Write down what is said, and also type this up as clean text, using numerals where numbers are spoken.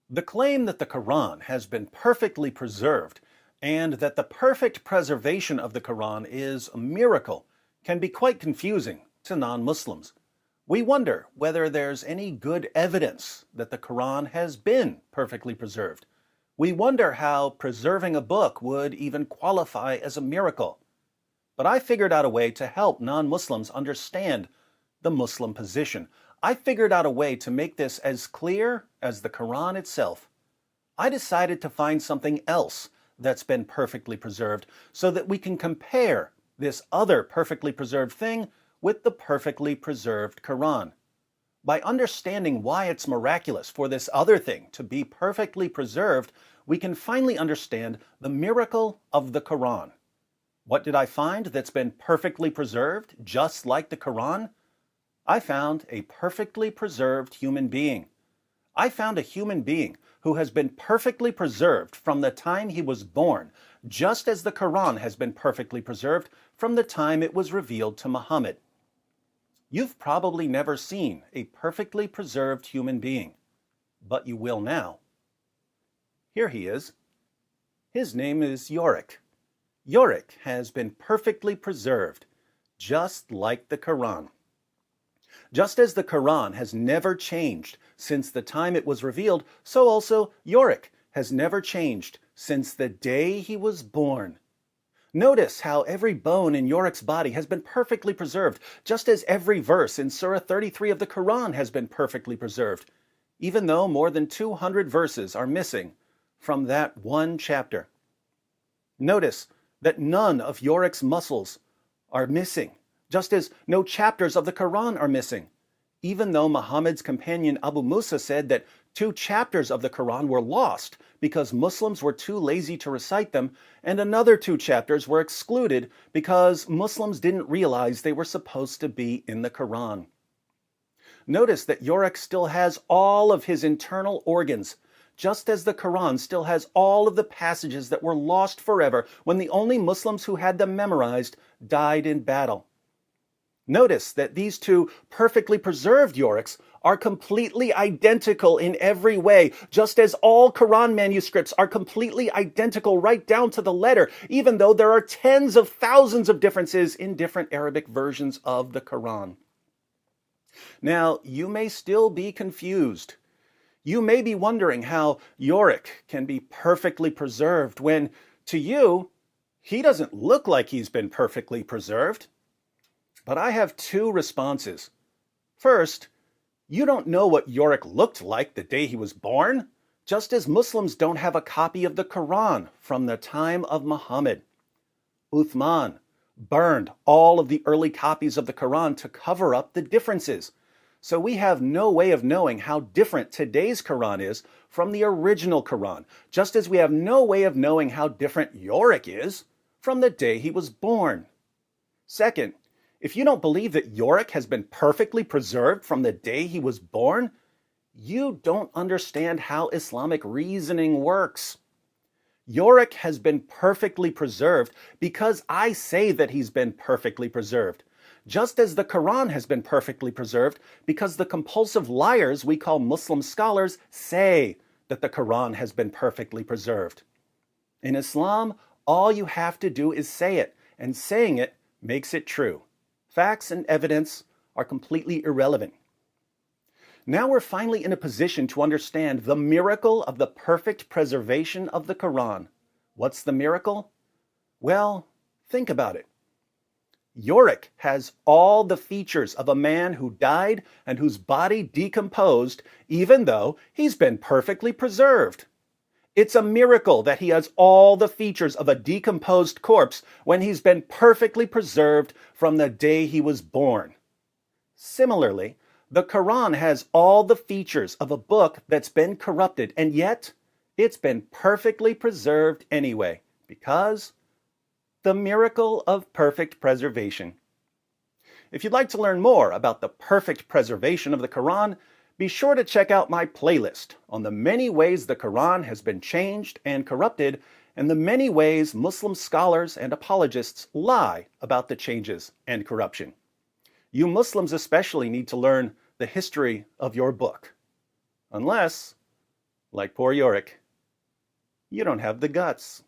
The claim that the Quran has been perfectly preserved and that the perfect preservation of the Quran is a miracle can be quite confusing to non-Muslims. We wonder whether there's any good evidence that the Quran has been perfectly preserved. We wonder how preserving a book would even qualify as a miracle. But I figured out a way to help non-Muslims understand the Muslim position. I figured out a way to make this as clear as the Quran itself. I decided to find something else that's been perfectly preserved so that we can compare this other perfectly preserved thing with the perfectly preserved Quran. By understanding why it's miraculous for this other thing to be perfectly preserved, we can finally understand the miracle of the Quran. What did I find that's been perfectly preserved, just like the Quran? I found a perfectly preserved human being. I found a human being who has been perfectly preserved from the time he was born, just as the Quran has been perfectly preserved from the time it was revealed to Muhammad. You've probably never seen a perfectly preserved human being, but you will now. Here he is. His name is Yorick. Yorick has been perfectly preserved, just like the Quran. Just as the Quran has never changed since the time it was revealed, so also Yorick has never changed since the day he was born. Notice how every bone in Yorick's body has been perfectly preserved, just as every verse in Surah 33 of the Quran has been perfectly preserved, even though more than 200 verses are missing from that one chapter. Notice that none of Yorick's muscles are missing, just as no chapters of the Quran are missing, even though Muhammad's companion Abu Musa said that 2 chapters of the Quran were lost because Muslims were too lazy to recite them, and another 2 chapters were excluded because Muslims didn't realize they were supposed to be in the Quran. Notice that Yorick still has all of his internal organs, just as the Quran still has all of the passages that were lost forever when the only Muslims who had them memorized died in battle. Notice that these 2 perfectly preserved Yoricks are completely identical in every way, just as all Quran manuscripts are completely identical right down to the letter, even though there are tens of thousands of differences in different Arabic versions of the Quran. Now, you may still be confused. You may be wondering how Yorick can be perfectly preserved when, to you, he doesn't look like he's been perfectly preserved. But I have 2 responses. First, you don't know what Yorick looked like the day he was born, just as Muslims don't have a copy of the Quran from the time of Muhammad. Uthman burned all of the early copies of the Quran to cover up the differences. So we have no way of knowing how different today's Quran is from the original Quran, just as we have no way of knowing how different Yorick is from the day he was born. Second, if you don't believe that Yorick has been perfectly preserved from the day he was born, you don't understand how Islamic reasoning works. Yorick has been perfectly preserved because I say that he's been perfectly preserved, just as the Quran has been perfectly preserved because the compulsive liars we call Muslim scholars say that the Quran has been perfectly preserved. In Islam, all you have to do is say it, and saying it makes it true. Facts and evidence are completely irrelevant. Now we're finally in a position to understand the miracle of the perfect preservation of the Quran. What's the miracle? Well, think about it. Yorick has all the features of a man who died and whose body decomposed, even though he's been perfectly preserved. It's a miracle that he has all the features of a decomposed corpse when he's been perfectly preserved from the day he was born. Similarly, the Quran has all the features of a book that's been corrupted, and yet it's been perfectly preserved anyway, because the miracle of perfect preservation. If you'd like to learn more about the perfect preservation of the Quran, be sure to check out my playlist on the many ways the Quran has been changed and corrupted, and the many ways Muslim scholars and apologists lie about the changes and corruption. You Muslims especially need to learn the history of your book. Unless Like poor Yorick. You don't have the guts.